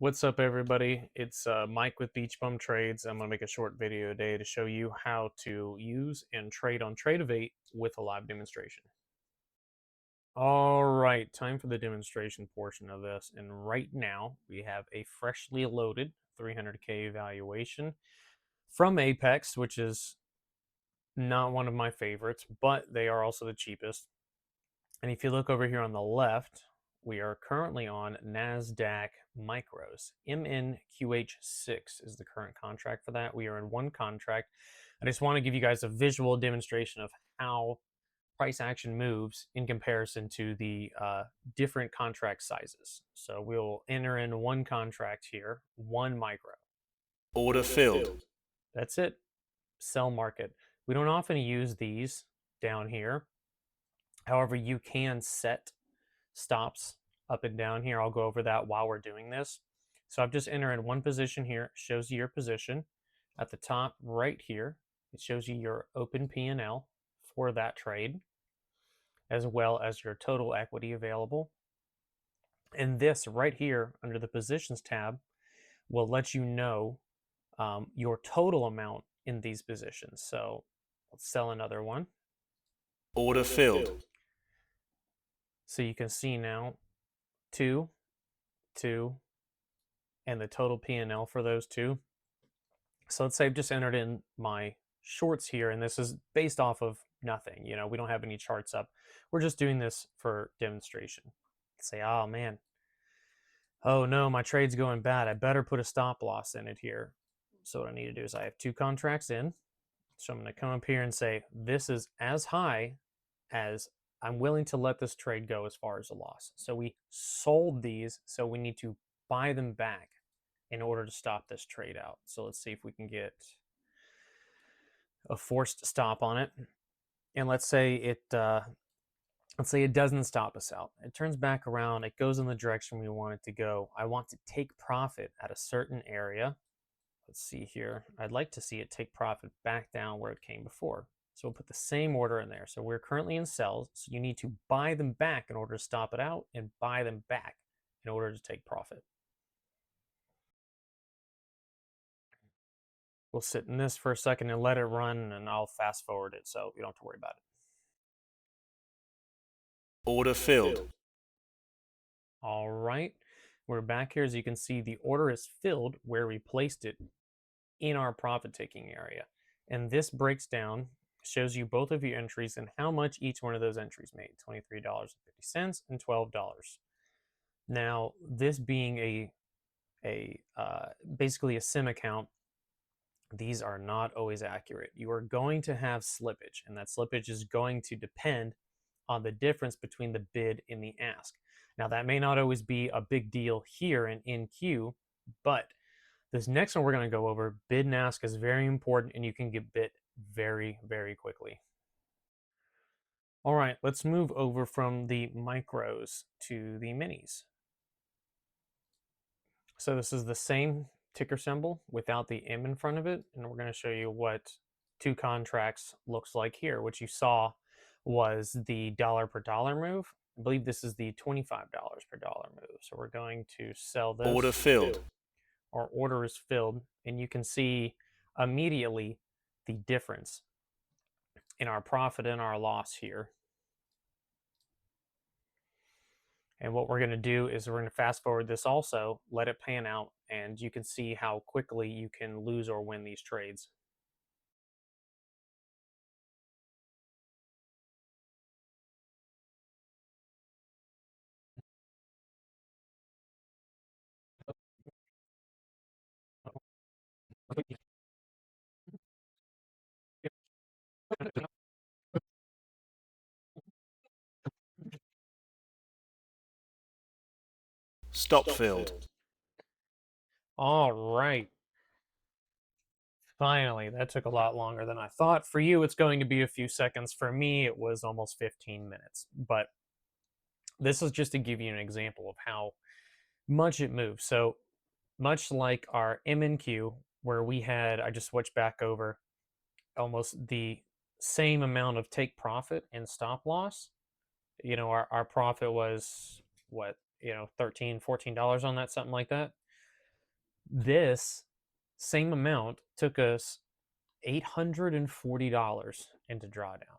What's up, everybody? It's Mike with Beach Bum Trades. I'm going to make a short video today to show you how to use and trade on Tradovate with a live demonstration. All right, time for the demonstration portion of this. And right now, we have a freshly loaded 300K valuation from Apex, which is not one of my favorites, but they are also the cheapest. And if you look over here on the left, we are currently on NASDAQ Micros. MNQH6 is the current contract for that. We are in one contract. I just want to give you guys a visual demonstration of how price action moves in comparison to the different contract sizes. So we'll enter in one contract here, one micro. Order filled. That's it. Sell market. We don't often use these down here. However, you can set stops up and down here. I'll go over that while we're doing this. So I've just entered in one position here, shows you your position. At the top right here, it shows you your open P&L for that trade, as well as your total equity available. And this right here under the positions tab will let you know your total amount in these positions. So let's sell another one. Order filled. So you can see now 2, 2, and the total P&L for those two. So let's say I've just entered in my shorts here, and this is based off of nothing. You know, we don't have any charts up. We're just doing this for demonstration. Say, oh man, oh no, my trade's going bad. I better put a stop loss in it here. So what I need to do is I have 2 contracts in. So I'm going to come up here and say, this is as high as I'm willing to let this trade go as far as a loss. So we sold these, so we need to buy them back in order to stop this trade out. So let's see if we can get a forced stop on it. And let's say it doesn't stop us out. It turns back around, it goes in the direction we want it to go. I want to take profit at a certain area. Let's see here. I'd like to see it take profit back down where it came before. So we'll put the same order in there. So we're currently in sells, so you need to buy them back in order to stop it out and buy them back in order to take profit. We'll sit in this for a second and let it run, and I'll fast forward it so you don't have to worry about it. Order filled. All right, we're back here. As you can see, the order is filled where we placed it in our profit taking area. And this breaks down, shows you both of your entries and how much each one of those entries made, $23.50 and $12. Now, this being basically a sim account, these are not always accurate. You are going to have slippage, and that slippage is going to depend on the difference between the bid and the ask. Now, that may not always be a big deal here in NQ, but this next one we're going to go over, bid and ask, is very important, and you can get bit very, very quickly. All right, let's move over from the micros to the minis. So this is the same ticker symbol without the M in front of it, and we're going to show you what 2 contracts looks like here. What you saw was the dollar per dollar move. I believe this is the $25 per dollar move. So we're going to sell this. Order filled. Our order is filled, and you can see immediately the difference in our profit and our loss here. And what we're going to do is we're going to fast forward this also, let it pan out, and you can see how quickly you can lose or win these trades. Stop filled. All right. Finally, that took a lot longer than I thought. For you, it's going to be a few seconds. For me, it was almost 15 minutes. But this is just to give you an example of how much it moves. So much like our MNQ, where we had, I just switched back over, almost the same amount of take profit and stop loss. You know, our profit was what, $13, $14 on that, something like that. This same amount took us $840 into drawdown.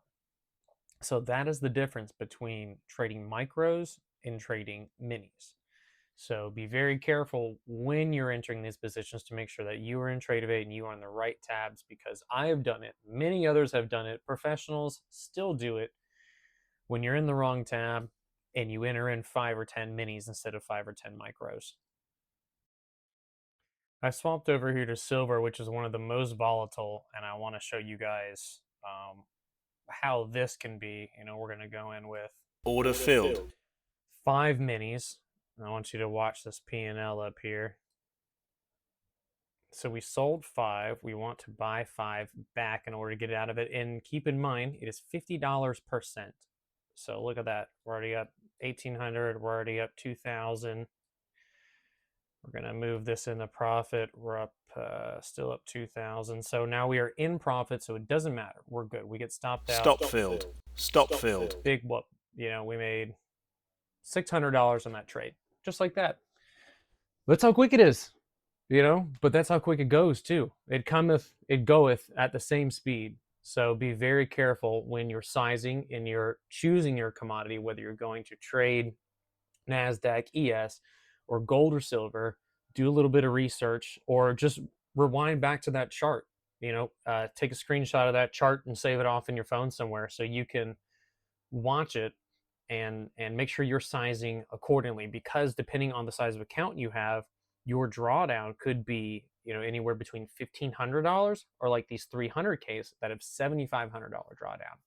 So that is the difference between trading micros and trading minis. So be very careful when you're entering these positions to make sure that you are in Tradovate and you are on the right tabs, because I have done it. Many others have done it. Professionals still do it. When you're in the wrong tab and you enter in 5 or 10 minis instead of 5 or 10 micros. I swapped over here to silver, which is one of the most volatile, and I want to show you guys how this can be. We're going to go in with Order filled. 5 minis. I want you to watch this P&L up here. So we sold 5. We want to buy 5 back in order to get it out of it. And keep in mind, it is $50 per cent. So look at that. We're already up 1,800. We're already up 2,000. We're going to move this into profit. We're up, still up 2,000. So now we are in profit, so it doesn't matter. We're good. We get stopped out. Stop filled. Stop filled. Big whoop. We made $600 on that trade. Just like that. That's how quick it is. But that's how quick it goes too. It cometh, it goeth at the same speed. So be very careful when you're sizing and you're choosing your commodity, whether you're going to trade NASDAQ, ES, or gold or silver. Do a little bit of research, or just rewind back to that chart. Take a screenshot of that chart and save it off in your phone somewhere so you can watch it and make sure you're sizing accordingly, because depending on the size of account you have, your drawdown could be anywhere between $1,500 or like these 300Ks that have $7,500 drawdown.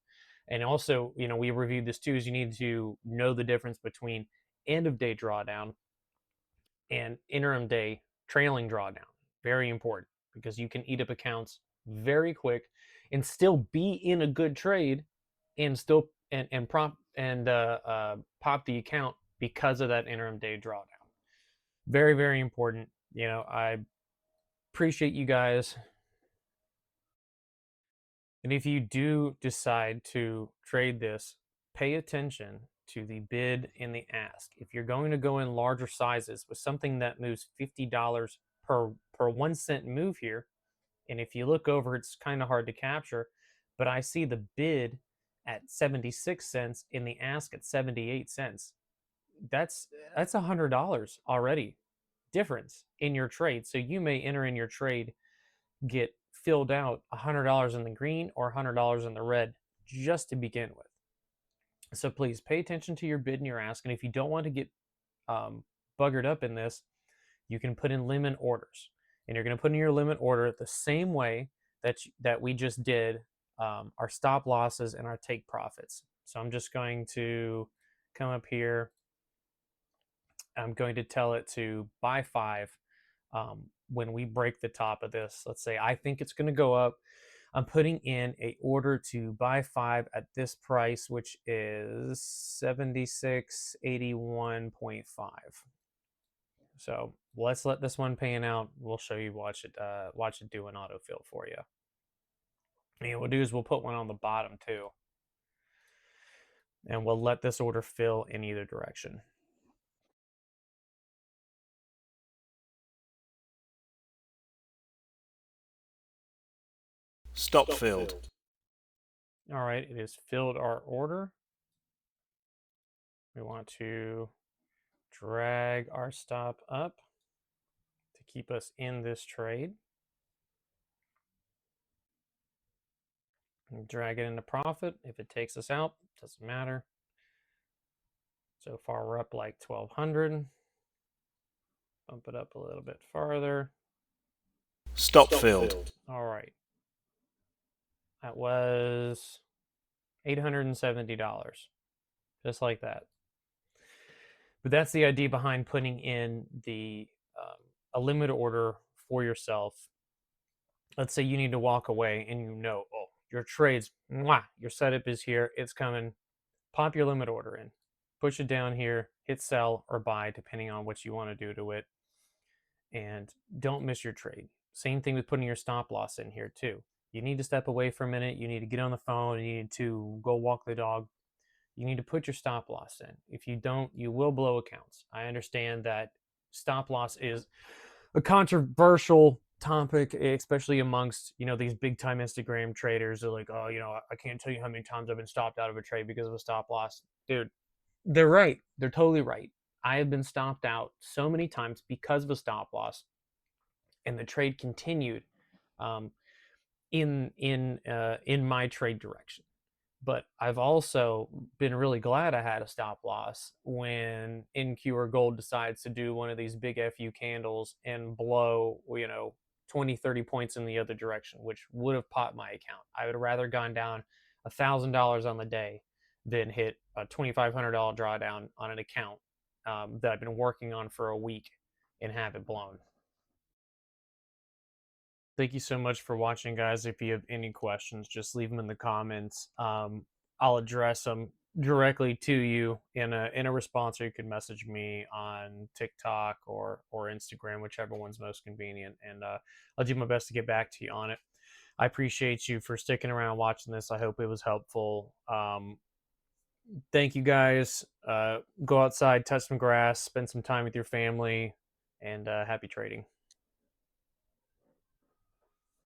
And also, we reviewed this too, is you need to know the difference between end of day drawdown and interim day trailing drawdown. Very important, because you can eat up accounts very quick and still be in a good trade and still pop the account because of that interim day drawdown. Very, very important. I appreciate you guys. And if you do decide to trade this, pay attention to the bid and the ask. If you're going to go in larger sizes with something that moves $50 per 1 cent move here, and if you look over, it's kind of hard to capture, but I see the bid at 76 cents and the ask at 78 cents. That's $100 already difference in your trade. So you may enter in your trade, get filled out $100 in the green or $100 in the red just to begin with. So please pay attention to your bid and your ask. And if you don't want to get buggered up in this, you can put in limit orders. And you're going to put in your limit order the same way that we just did our stop losses and our take profits. So I'm just going to come up here. I'm going to tell it to buy 5 when we break the top of this. Let's say I think it's going to go up. I'm putting in a order to buy 5 at this price, which is 76.81.5. So let's let this one pan out. We'll show you, watch it do an autofill for you. And what we'll do is we'll put one on the bottom too, and we'll let this order fill in either direction. Stop filled. All right, it has filled our order. We want to drag our stop up to keep us in this trade. And drag it into profit. If it takes us out, doesn't matter. So far we're up like 1,200. Bump it up a little bit farther. Stop filled. All right. That was $870, just like that. But that's the idea behind putting in a limit order for yourself. Let's say you need to walk away and your trades, your setup is here, it's coming. Pop your limit order in, push it down here, hit sell or buy, depending on what you want to do to it. And don't miss your trade. Same thing with putting your stop loss in here too. You need to step away for a minute. You need to get on the phone. You need to go walk the dog. You need to put your stop loss in. If you don't, you will blow accounts. I understand that stop loss is a controversial topic, especially amongst these big time Instagram traders. They're like, oh, I can't tell you how many times I've been stopped out of a trade because of a stop loss. Dude, they're right. They're totally right. I have been stopped out so many times because of a stop loss, and the trade continued um, in my trade direction. But I've also been really glad I had a stop loss when NQ or Gold decides to do one of these big FU candles and blow, 20, 30 points in the other direction, which would have popped my account. I would have rather gone down $1,000 on the day than hit a $2,500 drawdown on an account that I've been working on for a week and have it blown. Thank you so much for watching, guys. If you have any questions, just leave them in the comments. I'll address them directly to you in a response, or you can message me on TikTok or Instagram, whichever one's most convenient, and I'll do my best to get back to you on it. I appreciate you for sticking around watching this. I hope it was helpful. Thank you, guys. Go outside, touch some grass, spend some time with your family, and happy trading.